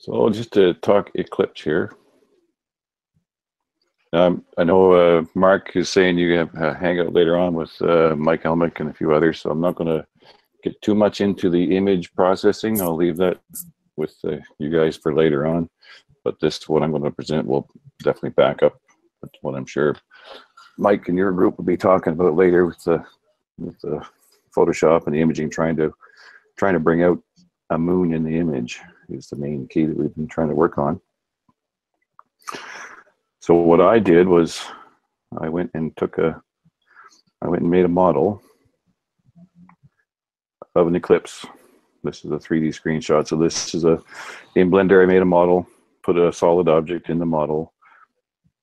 So just to talk Eclipse here. I know Mark is saying you have a hangout later on with Mike Helmick and a few others, so I'm not going to get too much into the image processing. I'll leave that with you guys for later on. But this, what I'm going to present, will definitely back up what I'm sure Mike and your group will be talking about later with the Photoshop and the imaging, trying to bring out a moon in the image is the main key that we've been trying to work on. So what I did was I went and made a model of an eclipse. This is a 3D screenshot. So this is in Blender, I made a model, put a solid object in the model,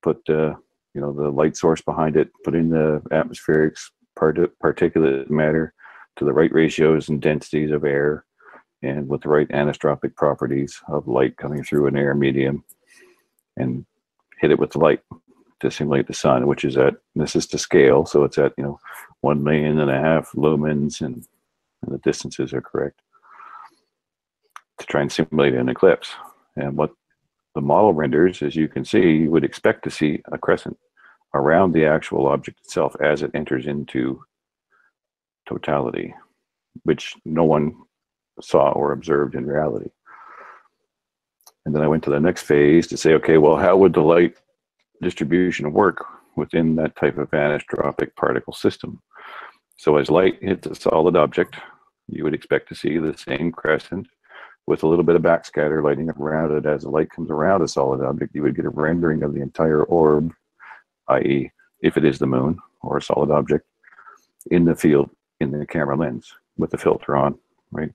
put the light source behind it, put in the atmospheric particulate matter to the right ratios and densities of air, and with the right anisotropic properties of light coming through an air medium, and hit it with the light to simulate the sun, which is this is to scale, so it's at 1.5 million lumens, and the distances are correct to try and simulate an eclipse. And what the model renders, as you can see, you would expect to see a crescent around the actual object itself as it enters into totality, which no one saw or observed in reality. And then I went to the next phase to say, okay, well, how would the light distribution work within that type of anisotropic particle system? So as light hits a solid object, you would expect to see the same crescent with a little bit of backscatter lighting around it. As the light comes around a solid object, you would get a rendering of the entire orb, i.e., if it is the moon or a solid object, in the field in the camera lens with the filter on, right?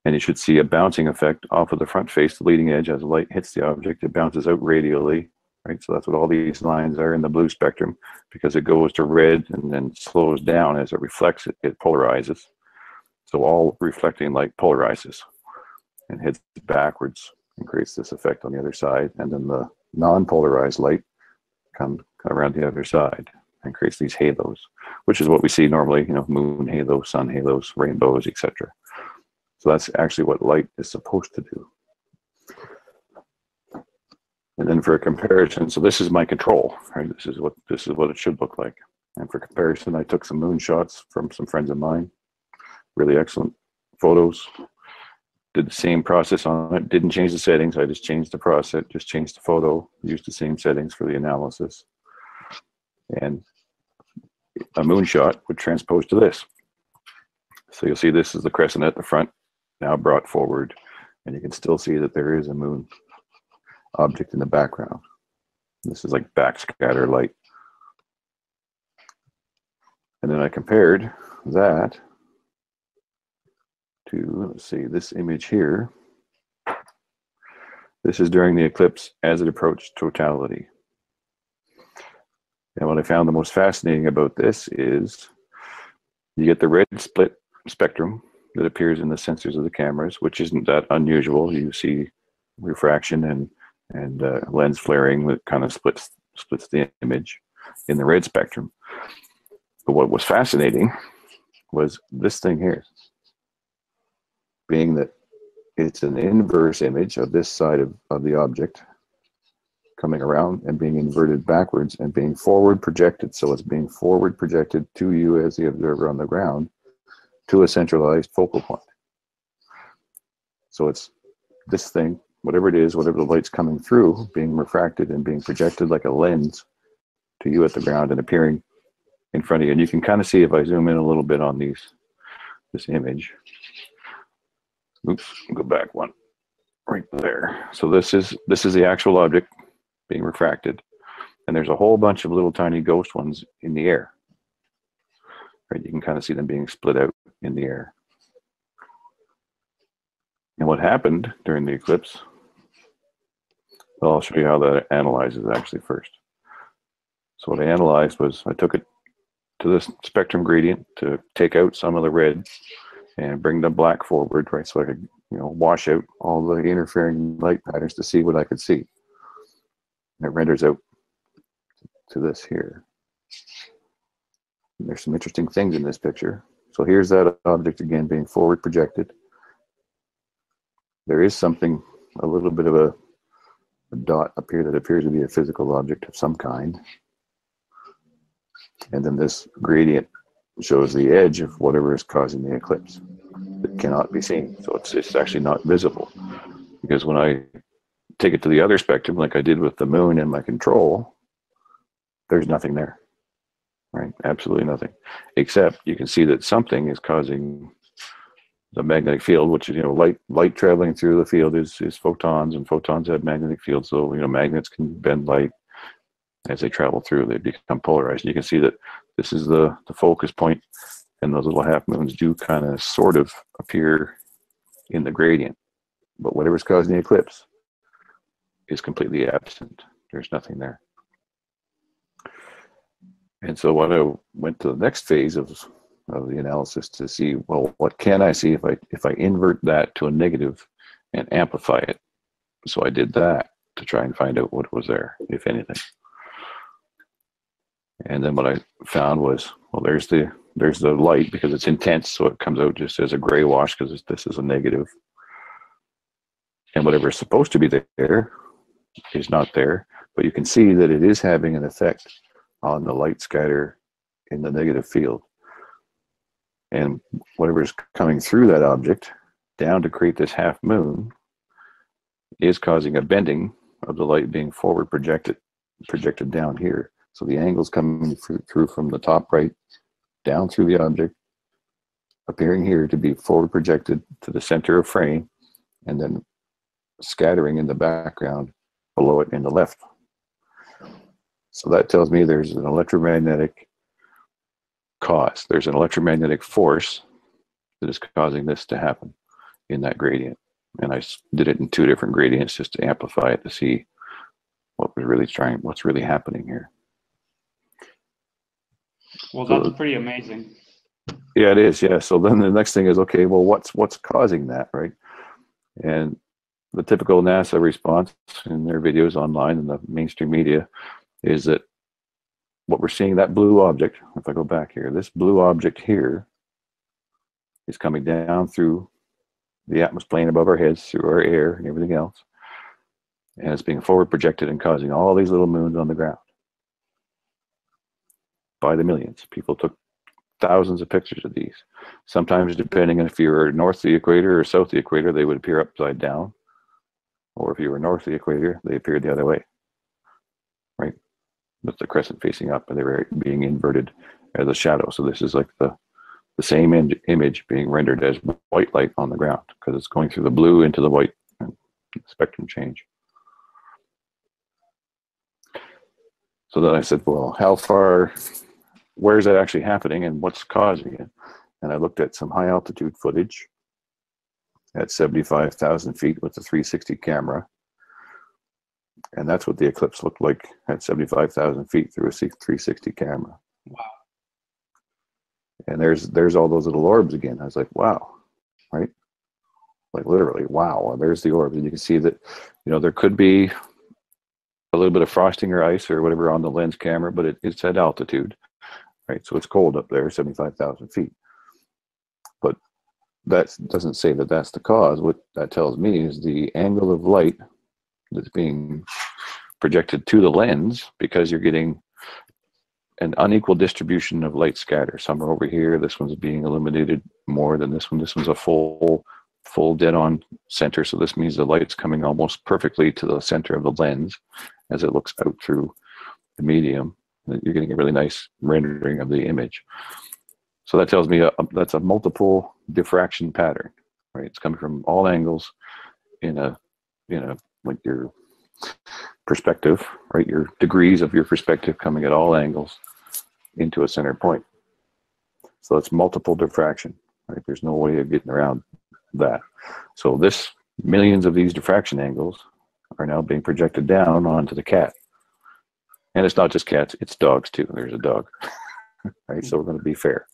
And you should see a bouncing effect off of the front face, the leading edge. As the light hits the object, it bounces out radially, right? So that's what all these lines are in the blue spectrum, because it goes to red and then slows down as it reflects it, it polarizes. So all reflecting light polarizes and heads backwards and creates this effect on the other side. And then the non-polarized light comes around the other side and creates these halos, which is what we see normally, moon halos, sun halos, rainbows, etc. So that's actually what light is supposed to do. And then for a comparison, so this is my control, right? This is what it should look like. And for comparison, I took some moon shots from some friends of mine, really excellent photos. Did the same process on it, didn't change the settings. I just changed the process, just changed the photo, used the same settings for the analysis. And a moon shot would transpose to this. So you'll see this is the crescent at the front, now brought forward, and you can still see that there is a moon object in the background. This is like backscatter light. And then I compared that to, let's see, this image here. This is during the eclipse as it approached totality. And what I found the most fascinating about this is you get the red split spectrum that appears in the sensors of the cameras, which isn't that unusual. You see refraction and lens flaring that kind of splits the image in the red spectrum. But what was fascinating was this thing here, being that it's an inverse image of this side of the object coming around and being inverted backwards and being forward projected. So it's being forward projected to you as the observer on the ground to a centralized focal point. So it's this thing, whatever it is, whatever the light's coming through, being refracted and being projected like a lens to you at the ground and appearing in front of you. And you can kind of see, if I zoom in a little bit on this image. Oops, go back one, right there. So this is the actual object being refracted, and there's a whole bunch of little tiny ghost ones in the air. Right, you can kind of see them being split out in the air. And what happened during the eclipse, well, I'll show you how that analyzes actually first. So what I analyzed was I took it to this spectrum gradient to take out some of the red and bring the black forward, right? So I could, wash out all the interfering light patterns to see what I could see. And it renders out to this here. And there's some interesting things in this picture. So here's that object again being forward projected. There is something a little bit of a dot up here that appears to be a physical object of some kind. And then this gradient shows the edge of whatever is causing the eclipse. It cannot be seen, so it's actually not visible. Because when I take it to the other spectrum, like I did with the moon and my control, there's nothing there, right? Absolutely nothing, except you can see that something is causing the magnetic field, which is, you know, light traveling through the field is photons, and photons have magnetic fields. So, you know, magnets can bend light as they travel through. They become polarized. You can see that this is the focus point, and those little half moons do kind of sort of appear in the gradient. But whatever's causing the eclipse is completely absent. There's nothing there. And so what I went to the next phase of the analysis to see, well, what can I see if I invert that to a negative and amplify it? So I did that to try and find out what was there, if anything. And then what I found was, well, there's the light, because it's intense, so it comes out just as a gray wash because this is a negative. And whatever is supposed to be there is not there, but you can see that it is having an effect on the light scatter in the negative field. And whatever is coming through that object down to create this half moon is causing a bending of the light being forward projected down here. So the angle's coming through from the top right down through the object, appearing here to be forward projected to the center of frame, and then scattering in the background below it in the left. So that tells me there's an electromagnetic cause. There's an electromagnetic force that is causing this to happen in that gradient. And I did it in 2 different gradients just to amplify it to see what's really happening here. Well, that's pretty amazing. Yeah, it is. Yeah. So then the next thing is, okay, well, what's causing that, right? And the typical NASA response in their videos online and the mainstream media is that what we're seeing, that blue object, if I go back here, this blue object here is coming down through the atmosphere plane above our heads, through our air and everything else. And it's being forward projected and causing all these little moons on the ground by the millions. People took thousands of pictures of these. Sometimes, depending on if you were north of the equator or south of the equator, they would appear upside down. Or if you were north of the equator, they appeared the other way, right? With the crescent facing up, and they were being inverted as a shadow. So this is like the same image being rendered as white light on the ground, because it's going through the blue into the white, and spectrum change. So then I said, well, where is that actually happening, and what's causing it? And I looked at some high altitude footage at 75,000 feet with the 360 camera. And that's what the eclipse looked like at 75,000 feet through a 360 camera. Wow. And there's all those little orbs again. I was like, wow, right? Like literally, wow. And there's the orbs. And you can see that, you know, there could be a little bit of frosting or ice or whatever on the lens camera, but it's at altitude, right? So it's cold up there, 75,000 feet. But that doesn't say that that's the cause. What that tells me is the angle of light that's being projected to the lens, because you're getting an unequal distribution of light scatter. Some are over here. This one's being illuminated more than this one. This one's a full dead-on center. So this means the light's coming almost perfectly to the center of the lens as it looks out through the medium. You're getting a really nice rendering of the image. So that tells me that's a multiple diffraction pattern, right? It's coming from all angles in a like your perspective, right? Your degrees of your perspective coming at all angles into a center point. So it's multiple diffraction, right? There's no way of getting around that. So millions of these diffraction angles are now being projected down onto the cat. And it's not just cats, it's dogs too. There's a dog, right? So we're going to be fair.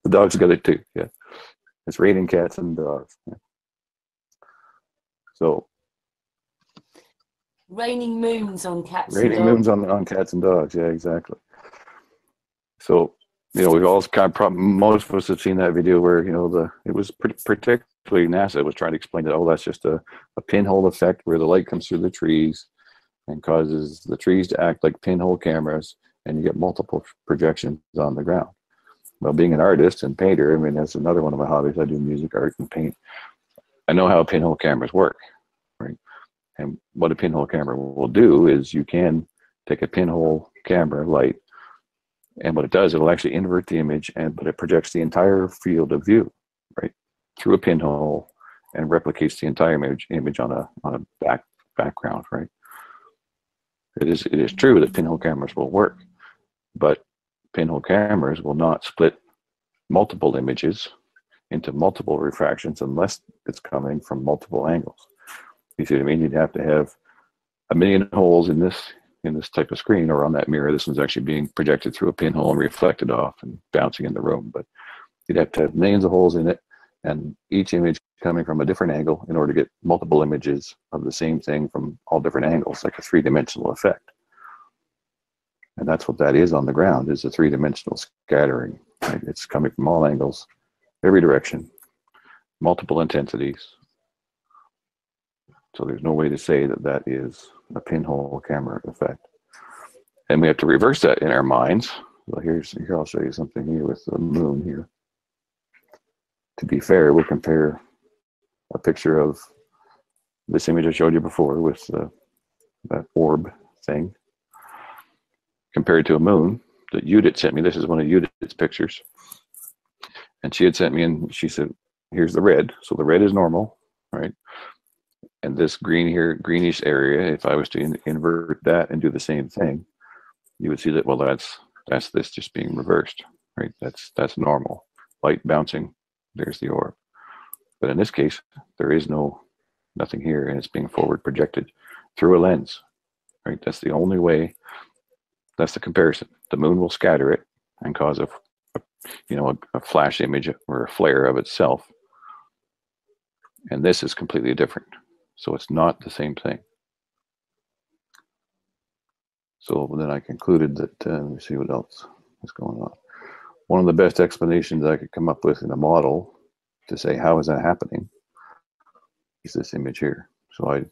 The dogs got it too, yeah. It's raining cats and dogs. Yeah. So raining moons on cats and dogs. Raining moons on cats and dogs, yeah, exactly. So, you know, we've all most of us have seen that video where, you know, it was particularly initially NASA was trying to explain that, oh, that's just a pinhole effect where the light comes through the trees and causes the trees to act like pinhole cameras, and you get multiple projections on the ground. Well, being an artist and painter, I mean, that's another one of my hobbies. I do music, art, and paint. I know how pinhole cameras work, right? And what a pinhole camera will do is you can take a pinhole camera light, and what it does, it'll actually invert the image, but it projects the entire field of view, right, through a pinhole, and replicates the entire image on a background, right? It is true that pinhole cameras will work, but pinhole cameras will not split multiple images into multiple refractions unless it's coming from multiple angles. You see what I mean? You'd have to have a million holes in this type of screen, or on that mirror. This one's actually being projected through a pinhole and reflected off and bouncing in the room. But you'd have to have millions of holes in it, and each image coming from a different angle in order to get multiple images of the same thing from all different angles, like a three-dimensional effect. And that's what that is on the ground, is a three-dimensional scattering. Right? It's coming from all angles, every direction, multiple intensities. So there's no way to say that that is a pinhole camera effect. And we have to reverse that in our minds. So here I'll show you something here with the moon here. To be fair, we'll compare a picture of this image I showed you before with that orb thing, compared to a moon that Judith sent me. This is one of Judith's pictures. And she had sent me, and she said, here's the red. So the red is normal, right? And this green here, greenish area, if I was to invert that and do the same thing, you would see that, well, that's this just being reversed, right? That's normal. Light bouncing, there's the orb. But in this case, there is nothing here, and it's being forward projected through a lens, right? That's the only way. That's the comparison. The moon will scatter it and cause a flash image or a flare of itself. And this is completely different. So it's not the same thing. So then I concluded that, let me see what else is going on. One of the best explanations I could come up with in a model to say, how is that happening, is this image here. So I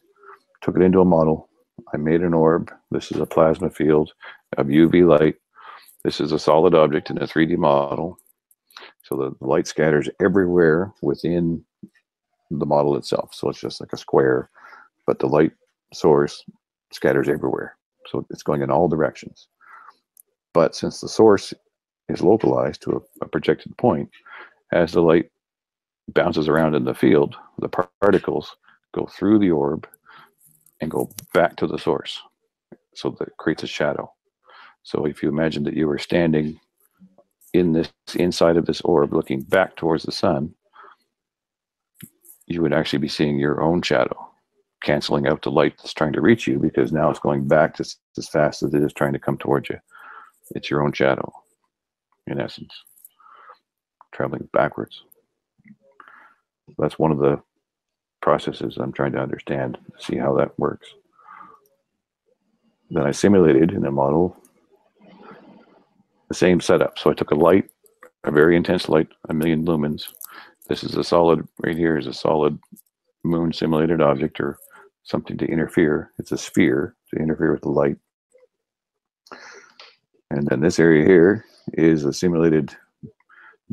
took it into a model. I made an orb. This is a plasma field of UV light. This is a solid object in a 3D model. So the light scatters everywhere within the model itself. So it's just like a square, but the light source scatters everywhere. So it's going in all directions. But since the source is localized to a projected point, as the light bounces around in the field, the particles go through the orb and go back to the source. So that creates a shadow. So if you imagine that you were standing inside of this orb looking back towards the sun, you would actually be seeing your own shadow, canceling out the light that's trying to reach you, because now it's going back just as fast as it is trying to come towards you. It's your own shadow, in essence, traveling backwards. That's one of the processes I'm trying to understand, see how that works. Then I simulated in a model the same setup. So I took a light, a very intense light, 1,000,000 lumens. This is a solid, right here is a solid moon simulated object, or something to interfere. It's a sphere to interfere with the light. And then this area here is a simulated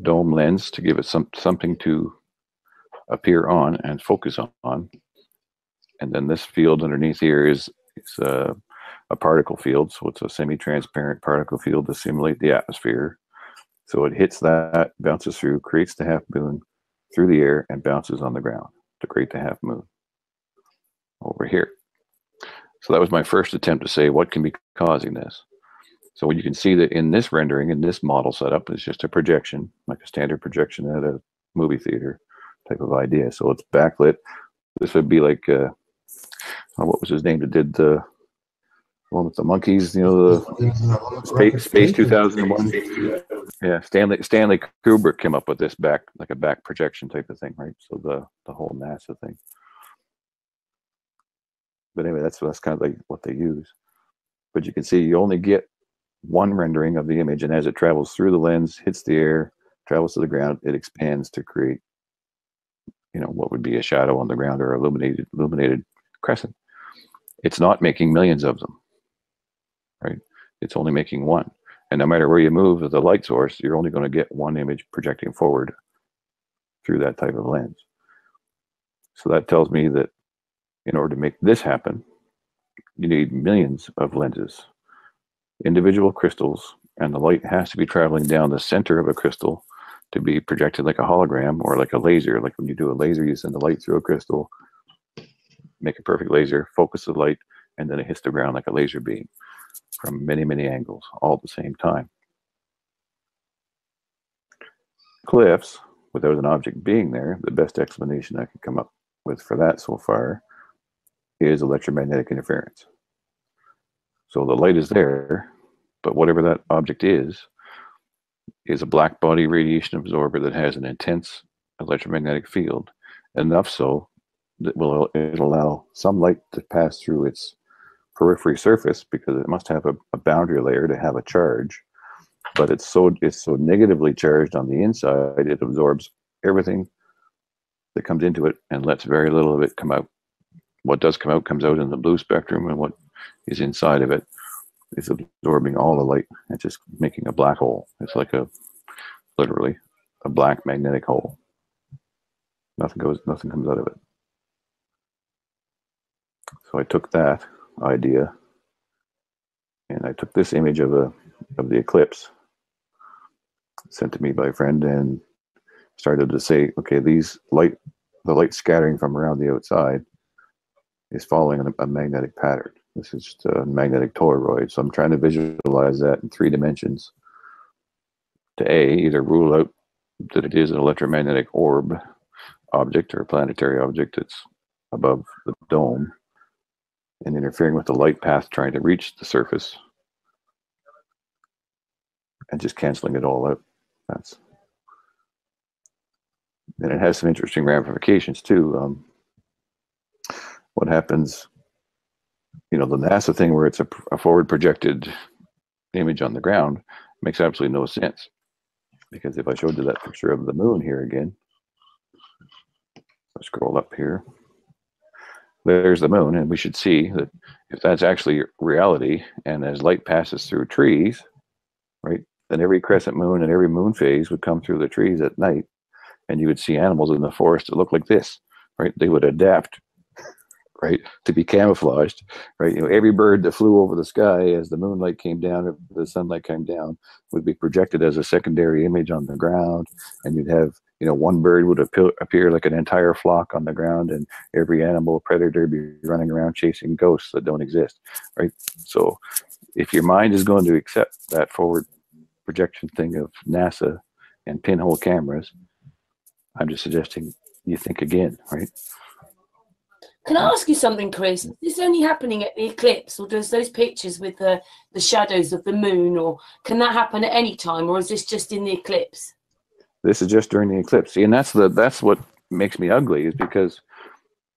dome lens to give it something to appear on and focus on. And then this field underneath here is a particle field. So it's a semi-transparent particle field to simulate the atmosphere. So it hits that, bounces through, creates the half moon through the air, and bounces on the ground to create the half moon over here. So that was my first attempt to say what can be causing this. So you can see that in this rendering, in this model setup, it's just a projection, like a standard projection at a movie theater type of idea. So it's backlit. This would be like, what was his name that did the one with the monkeys, the Space 2001? Yeah, Stanley Kubrick came up with this back projection type of thing, right? So the whole NASA thing. But anyway, that's kind of like what they use. But you can see you only get one rendering of the image, and as it travels through the lens, hits the air, travels to the ground, it expands to create what would be a shadow on the ground or illuminated crescent. It's not making millions of them, right? It's only making one. And no matter where you move the light source, you're only going to get one image projecting forward through that type of lens. So that tells me that in order to make this happen, you need millions of lenses, individual crystals, and the light has to be traveling down the center of a crystal to be projected like a hologram or like a laser. Like when you do a laser, you send the light through a crystal, make a perfect laser, focus the light, and then it hits the ground like a laser beam from many, many angles, all at the same time. Eclipse, without an object being there, the best explanation I can come up with for that so far is electromagnetic interference. So the light is there, but whatever that object is a black body radiation absorber that has an intense electromagnetic field, enough so that it'll allow some light to pass through its periphery surface because it must have a boundary layer to have a charge, but it's so negatively charged on the inside, it absorbs everything that comes into it and lets very little of it come out. What does come out comes out in the blue spectrum, and what is inside of it is absorbing all the light and just making a black hole. It's like literally a black magnetic hole. Nothing comes out of it. So I took that idea and I took this image of the eclipse sent to me by a friend and started to say, okay, the light scattering from around the outside is following a magnetic pattern. This is just a magnetic toroid. So I'm trying to visualize that in 3 dimensions to either rule out that it is an electromagnetic orb object or planetary object that's above the dome and interfering with the light path trying to reach the surface and just canceling it all out. And it has some interesting ramifications too. What happens, the NASA thing where it's a forward projected image on the ground makes absolutely no sense. Because if I showed you that picture of the moon here again, I scroll up here, there's the moon, and we should see that if that's actually reality, and as light passes through trees, right, then every crescent moon and every moon phase would come through the trees at night, and you would see animals in the forest that look like this, right? They would adapt, right, to be camouflaged, right? Every bird that flew over the sky as the moonlight came down, or the sunlight came down, would be projected as a secondary image on the ground, and you'd have, one bird would appear like an entire flock on the ground, and every animal predator be running around chasing ghosts that don't exist, right? So if your mind is going to accept that forward projection thing of NASA and pinhole cameras, I'm just suggesting you think again, right? Can I ask you something, Chris? Is this only happening at the eclipse, or does those pictures with the shadows of the moon, or can that happen at any time, or is this just in the eclipse? This is just during the eclipse. See, and that's what makes me ugly, is because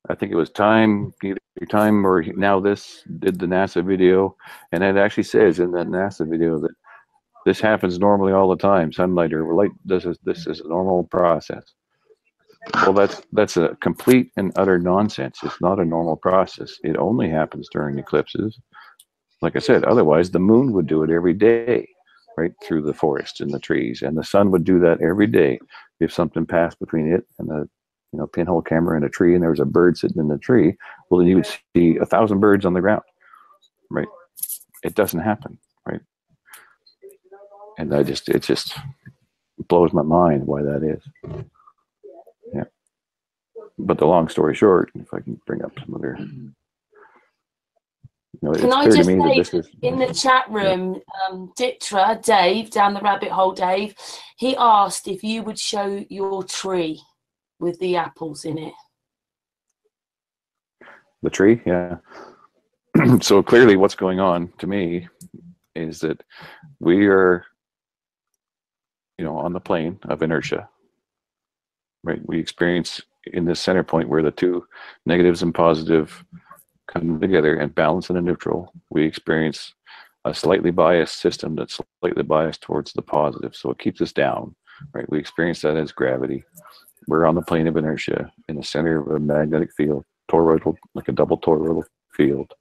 I think it was either Time or Now This did the NASA video, and it actually says in that NASA video that this happens normally all the time. Sunlight or light, this is a normal process. Well, that's a complete and utter nonsense. It's not a normal process. It only happens during eclipses. Like I said, otherwise the moon would do it every day, right through the forest and the trees, and the sun would do that every day. If something passed between it and the pinhole camera in a tree, and there was a bird sitting in the tree, well, then you would see 1,000 birds on the ground, right? It doesn't happen, right? And it just blows my mind why that is. Yeah. But the long story short, if I can bring up some other, can I just say, in the chat room, Ditra, Dave, down the rabbit hole, Dave, he asked if you would show your tree with the apples in it. The tree, yeah. So clearly what's going on to me is that we are, on the plane of inertia, right? We experience in this center point where the two negatives and positive come together and balance in a neutral. We experience a slightly biased system that's slightly biased towards the positive. So it keeps us down, right? We experience that as gravity. we're on the plane of inertia in the center of a magnetic field, toroidal, like a double toroidal field.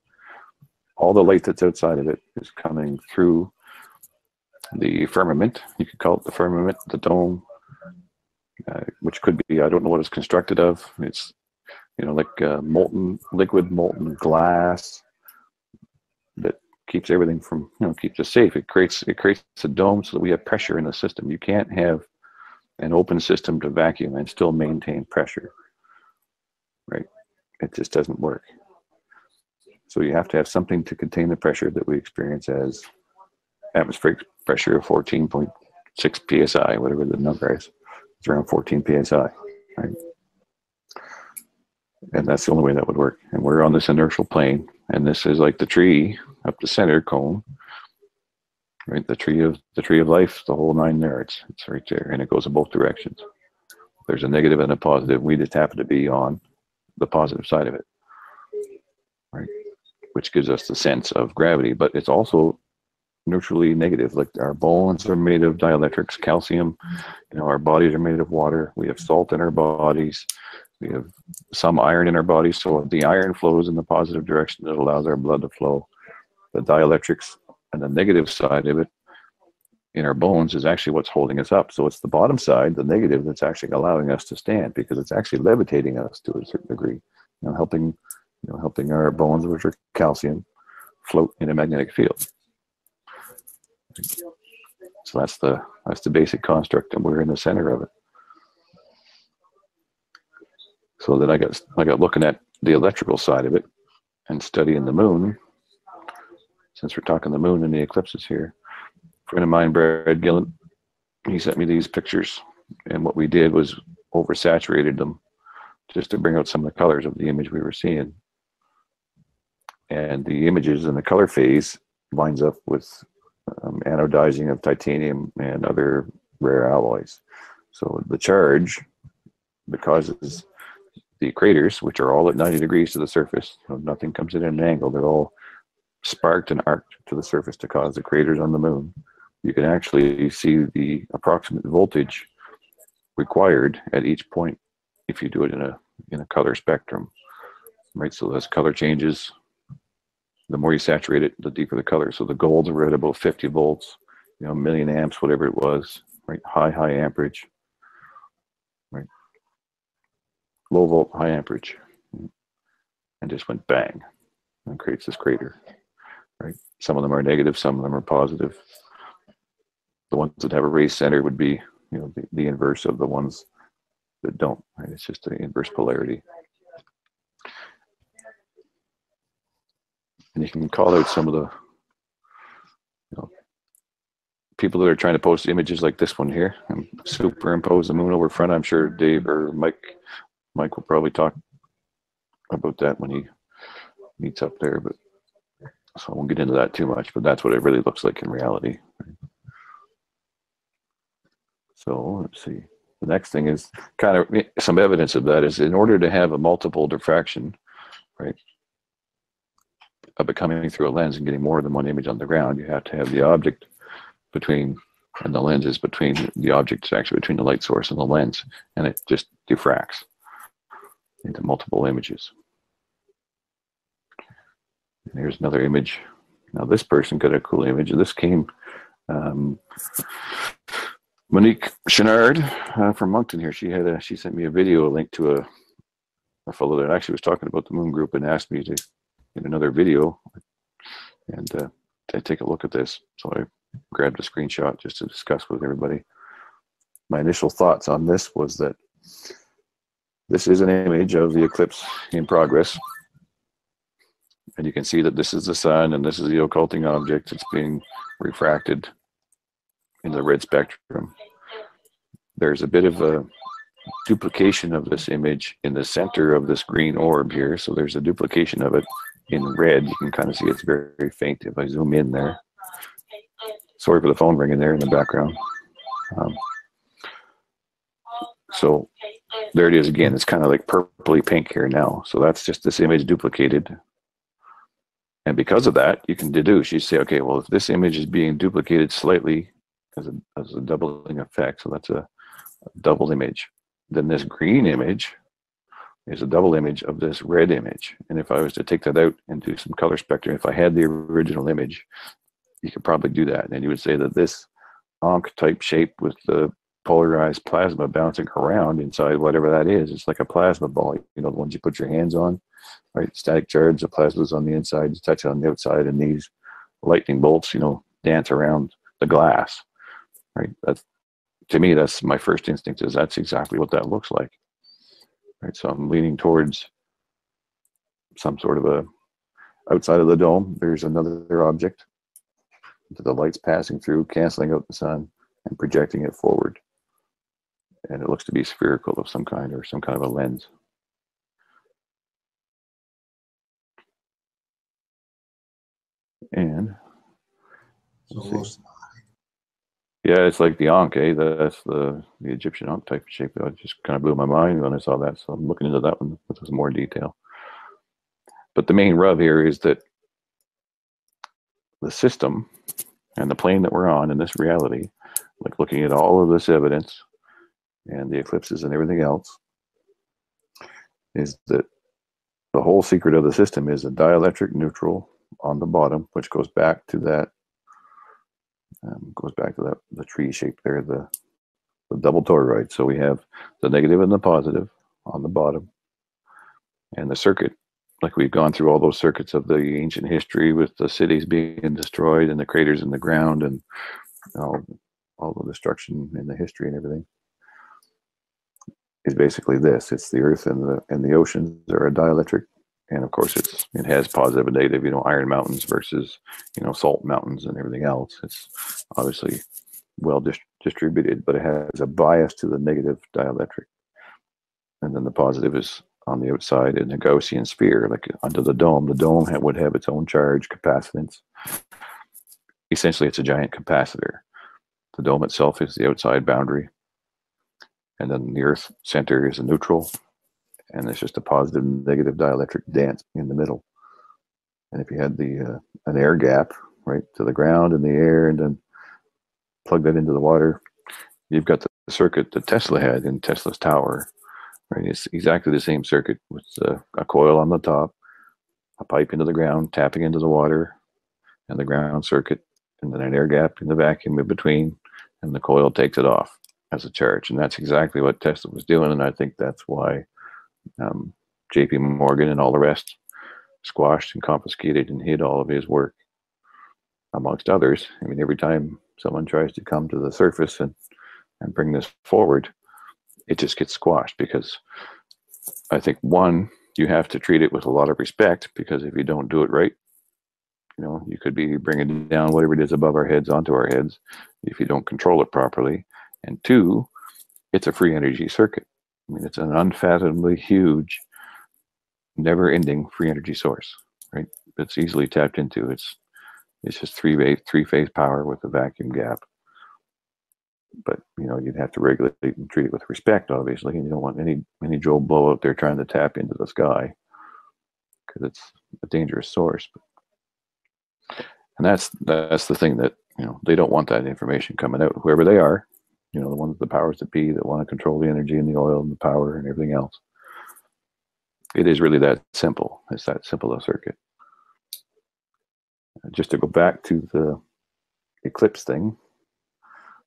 All the light that's outside of it is coming through the firmament. You could call it the firmament, the dome, which could be, I don't know what it's constructed of. It's, you know, like molten, liquid molten glass that keeps everything from, you know, keeps us safe. It creates a dome so that we have pressure in the system. You can't have an open system to vacuum and still maintain pressure, right? It just doesn't work. So you have to have something to contain the pressure that we experience as atmospheric pressure of 14.6 psi, whatever the number is. It's around 14 psi, right? And that's the only way that would work. And we're on this inertial plane, and this is like the tree up the center cone, right? The tree of life, the whole 9 yards. It's right there, and it goes in both directions. There's a negative and a positive. We just happen to be on the positive side of it, right? Which gives us the sense of gravity, but it's also neutrally negative. Like our bones are made of dielectrics, calcium. You know, our bodies are made of water. We have salt in our bodies. We have some iron in our bodies. So if the iron flows in the positive direction, it allows our blood to flow. The dielectrics and the negative side of it in our bones is actually what's holding us up. So it's the bottom side, the negative, that's actually allowing us to stand, because it's actually levitating us to a certain degree, you know, helping our bones, which are calcium, float in a magnetic field. So that's the basic construct, and we're in the center of it. So then I got looking at the electrical side of it and studying the moon. Since we're talking the moon and the eclipses here, a friend of mine, Brad Gillen, he sent me these pictures, and what we did was oversaturated them just to bring out some of the colors of the image we were seeing. And the images in the color phase lines up with anodizing of titanium and other rare alloys. So the charge that causes the craters, which are all at 90 degrees to the surface, so nothing comes in at an angle, they're all sparked and arced to the surface to cause the craters on the moon. You can actually see the approximate voltage required at each point if you do it in a color spectrum, right? So as color changes, the more you saturate it, the deeper the color. So the golds were at about 50 volts, you know, a million amps, whatever it was, right? High amperage, right? Low volt, high amperage, and just went bang and creates this crater, right? Some of them are negative, some of them are positive. The ones that have a raised center would be, you know, the inverse of the ones that don't, right? It's just the inverse polarity. And you can call out some of the, you know, people that are trying to post images like this one here and superimpose the moon over front. I'm sure Dave or Mike will probably talk about that when he meets up there, but so I won't get into that too much, but that's what it really looks like in reality. So let's see. The next thing is kind of some evidence of that is in order to have a multiple diffraction, right, of it coming through a lens and getting more than one image on the ground, you have to have the object between, and the lens is between, the object is actually between the light source and the lens, and it just diffracts into multiple images. And here's another image. Now this person got a cool image, and this came, Monique Chenard from Moncton here. She sent me a video link to a fellow that actually was talking about the moon group and asked me to get another video and to take a look at this. So I grabbed a screenshot just to discuss with everybody. My initial thoughts on this was that this is an image of the eclipse in progress. And you can see that this is the sun and this is the occulting object. It's being refracted in the red spectrum. There's a bit of a duplication of this image in the center of this green orb here. So there's a duplication of it in red. You can kind of see it's very, very faint if I zoom in there. Sorry for the phone ringing there in the background. So there it is again. It's kind of like purpley pink here now. So that's just this image duplicated. And because of that, you can deduce. You say, okay, well, if this image is being duplicated slightly as a doubling effect, so that's a double image. then this green image is a double image of this red image. And if I was to take that out and do some color spectrum, if I had the original image, you could probably do that. And you would say that this Ankh type shape with the polarized plasma bouncing around inside whatever that is, it's like a plasma ball, you know, the ones you put your hands on, right? Static charge, the plasma's on the inside, you touch it on the outside, and these lightning bolts, you know, dance around the glass, right? That's, to me, that's my first instinct, is that's exactly what that looks like, right? So I'm leaning towards some sort of a, outside of the dome, there's another object that the light's passing through, canceling out the sun and projecting it forward. And it looks to be spherical of some kind, or some kind of a lens. And yeah, it's like the Ankh, eh? That's the Egyptian Ankh type of shape. That just kind of blew my mind when I saw that. So I'm looking into that one with some more detail. But the main rub here is that the system and the plane that we're on in this reality, like looking at all of this evidence and the eclipses and everything else, is that the whole secret of the system is a dielectric neutral on the bottom, which goes back to that, the tree shape there, the double toroid. So we have the negative and the positive on the bottom, and the circuit, like we've gone through all those circuits of the ancient history with the cities being destroyed and the craters in the ground and all the destruction in the history and everything, is basically this. It's the earth and the oceans are a dielectric, and of course it has positive and negative, you know, iron mountains versus, you know, salt mountains and everything else. It's obviously well distributed, but it has a bias to the negative dielectric. And then the positive is on the outside in a Gaussian sphere, like under the dome. The dome would have its own charge, capacitance. Essentially, it's a giant capacitor. The dome itself is the outside boundary. And then the Earth center is a neutral. And it's just a positive and negative dielectric dance in the middle. And if you had an air gap, right, to the ground and the air, and then plug that into the water, you've got the circuit that Tesla had in Tesla's tower. Right, it's exactly the same circuit with a coil on the top, a pipe into the ground, tapping into the water, and the ground circuit, and then an air gap in the vacuum in between, and the coil takes it off as a charge. And that's exactly what Tesla was doing, and I think that's why J.P. Morgan and all the rest squashed and confiscated and hid all of his work, amongst others. I mean, every time someone tries to come to the surface and bring this forward, it just gets squashed, because I think, one, you have to treat it with a lot of respect, because if you don't do it right, you know, you could be bringing down whatever it is above our heads onto our heads if you don't control it properly. And two, it's a free energy circuit. I mean, it's an unfathomably huge, never-ending free energy source, right? It's easily tapped into. It's just three-phase power with a vacuum gap. But, you know, you'd have to regulate and treat it with respect, obviously, and you don't want any Joe Blow out there trying to tap into the sky, because it's a dangerous source. And that's the thing, that, you know, they don't want that information coming out, whoever they are, you know, the ones, the powers that be, that want to control the energy and the oil and the power and everything else. It is really that simple. It's that simple a circuit. Just to go back to the eclipse thing,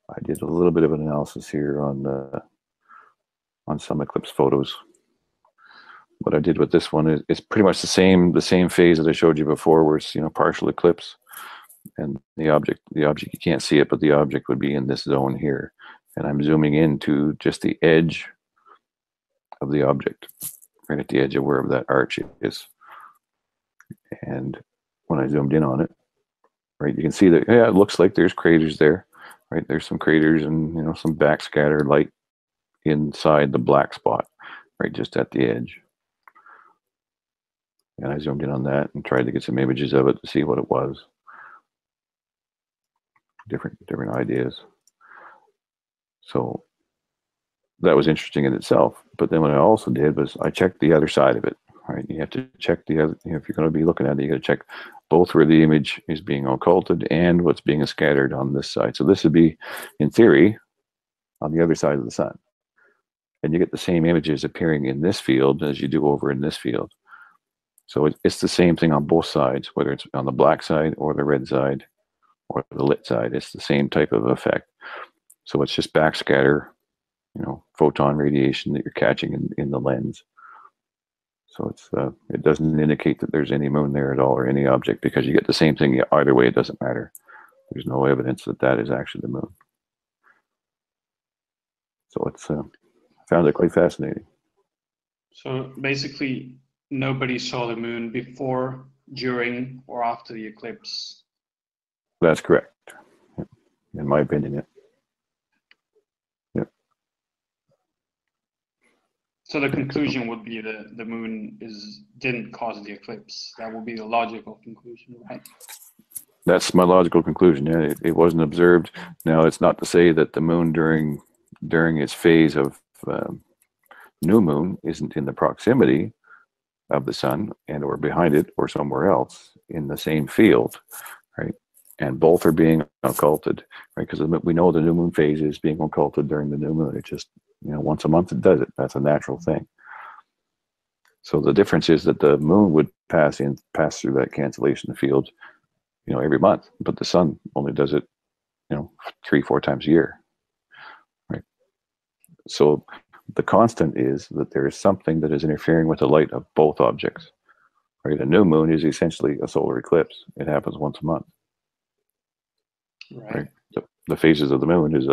I did a little bit of an analysis here on some eclipse photos. What I did with this one is it's pretty much the same phase that I showed you before, where it's, you know, partial eclipse, and the object you can't see it, but the object would be in this zone here, and I'm zooming into just the edge of the object, right at the edge of wherever that arch is. And when I zoomed in on it, right, you can see that, yeah, it looks like there's craters there. Right, there's some craters and, you know, some backscatter light inside the black spot, right, just at the edge. And I zoomed in on that and tried to get some images of it to see what it was. Different ideas. So that was interesting in itself. But then what I also did was I checked the other side of it. Right, you have to check the other. You know, if you're going to be looking at it, you got to check both where the image is being occulted and what's being scattered on this side. So this would be, in theory, on the other side of the sun. and you get the same images appearing in this field as you do over in this field. So it's the same thing on both sides, whether it's on the black side or the red side or the lit side. It's the same type of effect. So it's just backscatter, photon radiation that you're catching in the lens. So it doesn't indicate that there's any moon there at all or any object, because you get the same thing either way. It doesn't matter. There's no evidence that that is actually the moon. So it's found it quite fascinating. So basically, nobody saw the moon before, during, or after the eclipse. That's correct, in my opinion. Yeah. So the conclusion would be that the moon didn't cause the eclipse. That would be the logical conclusion, right? That's my logical conclusion. Yeah, it wasn't observed. Now, it's not to say that the moon during its phase of new moon isn't in the proximity of the sun and or behind it or somewhere else in the same field, right? And both are being occulted, right? Because we know the new moon phase is being occulted during the new moon. It just, once a month it does it. That's a natural thing. So the difference is that the moon would pass through that cancellation field, every month, but the sun only does it, 3-4 times a year, right? So the constant is that there is something that is interfering with the light of both objects, right? A new moon is essentially a solar eclipse. It happens once a month. Right. The phases of the moon is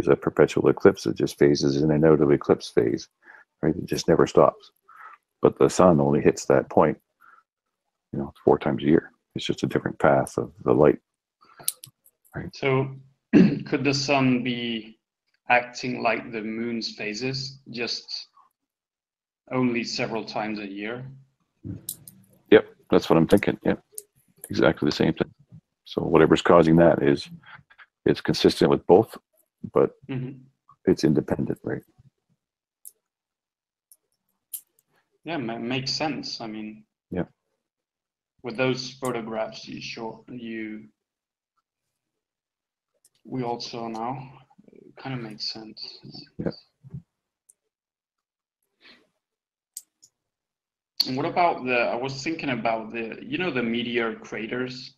a perpetual eclipse. It just phases in and out of eclipse phase, right? It just never stops. But the sun only hits that point, 4 times a year. It's just a different path of the light. Right. So could the sun be acting like the moon's phases, just only several times a year? Yep, that's what I'm thinking. Yep, exactly the same thing. So whatever's causing that it's consistent with both, but it's independent, right? Yeah, makes sense. I mean, yeah. With those photographs we also now, it kind of makes sense. Yeah. And what about I was thinking about the meteor craters,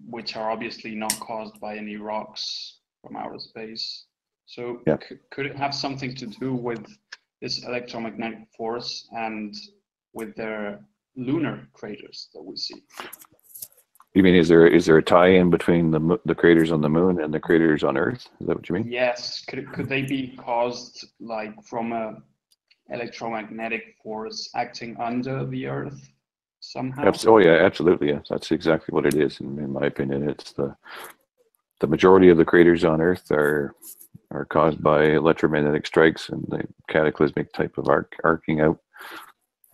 which are obviously not caused by any rocks from outer space. So yeah. Could it have something to do with this electromagnetic force and with their lunar craters that we see? You mean is there a tie-in between the craters on the moon and the craters on Earth? Is that what you mean? Yes. Could they be caused like from a electromagnetic force acting under the Earth somehow? Oh yeah, absolutely. Yes, that's exactly what it is. In my opinion, it's the majority of the craters on Earth are caused by electromagnetic strikes and the cataclysmic type of arcing out.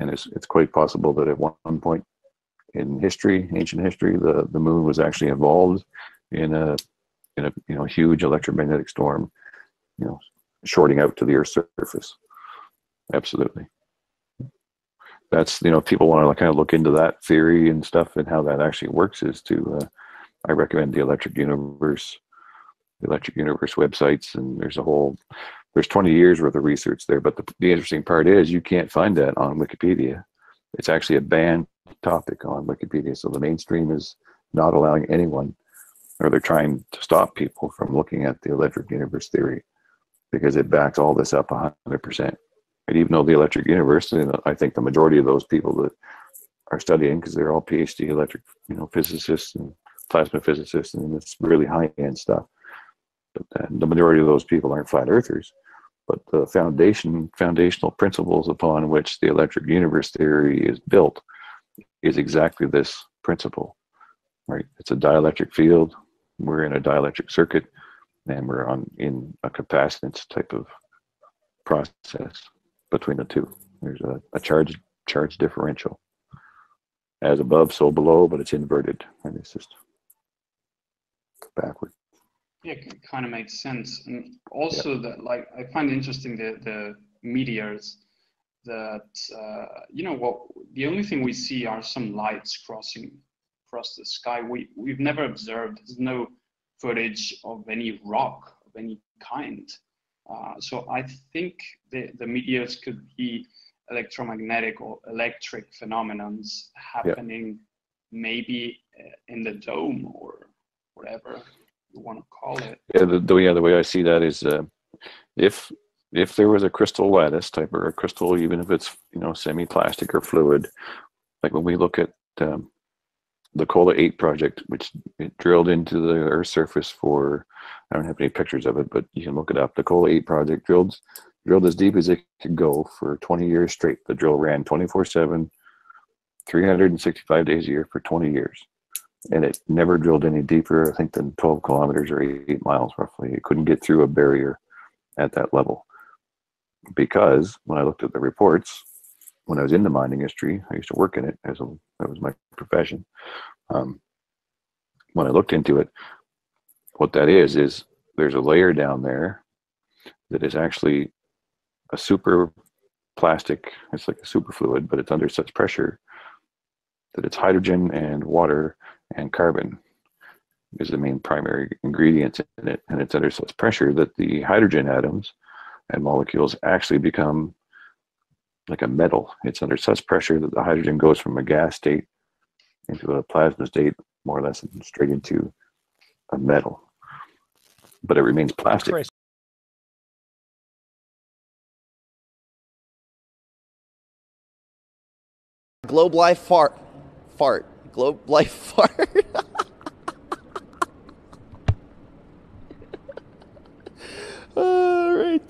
And it's quite possible that at one point in history, ancient history, the moon was actually involved in a huge electromagnetic storm, shorting out to the Earth's surface. Absolutely. That's, people want to kind of look into that theory and stuff and how that actually works is I recommend the Electric Universe websites, and there's 20 years worth of research there. But the interesting part is you can't find that on Wikipedia. It's actually a banned topic on Wikipedia. So the mainstream is not allowing anyone, or they're trying to stop people from looking at the Electric Universe theory because it backs all this up 100%. And even though the Electric Universe, I think the majority of those people that are studying, because they're all PhD electric, physicists and plasma physicists, and it's really high-end stuff. But the majority of those people aren't flat earthers. But the foundational principles upon which the Electric Universe theory is built is exactly this principle, right? It's a dielectric field. We're in a dielectric circuit, and we're in a capacitance type of process between the two. There's a charge differential. As above, so below, but it's inverted, and it's just backward. Yeah, it kind of makes sense. And also that, like, I find interesting the meteors that, the only thing we see are some lights crossing across the sky. We've never observed, there's no footage of any rock of any kind. So I think the meteors could be electromagnetic or electric phenomenons happening maybe in the dome or whatever you want to call it. Yeah, the way I see that is if there was a crystal lattice type or a crystal, even if it's semi-plastic or fluid, like when we look at the Cola 8 project, which it drilled into the Earth's surface for, I don't have any pictures of it, but you can look it up. The Cola 8 project drilled as deep as it could go for 20 years straight. The drill ran 24/7, 365 days a year for 20 years. And it never drilled any deeper, I think, than 12 kilometers or 8 miles roughly. It couldn't get through a barrier at that level. Because when I looked at the reports, when I was in the mining industry, I used to work in it, that was my profession. When I looked into it, what that is there's a layer down there that is actually a super plastic. It's like a super fluid, but it's under such pressure that it's hydrogen and water and carbon is the main primary ingredients in it. And it's under such pressure that the hydrogen atoms and molecules actually become like a metal. It's under such pressure that the hydrogen goes from a gas state into a plasma state, more or less, and straight into a metal. But it remains plastic. Chris. Globe Life fart. Globe Life fart. All right.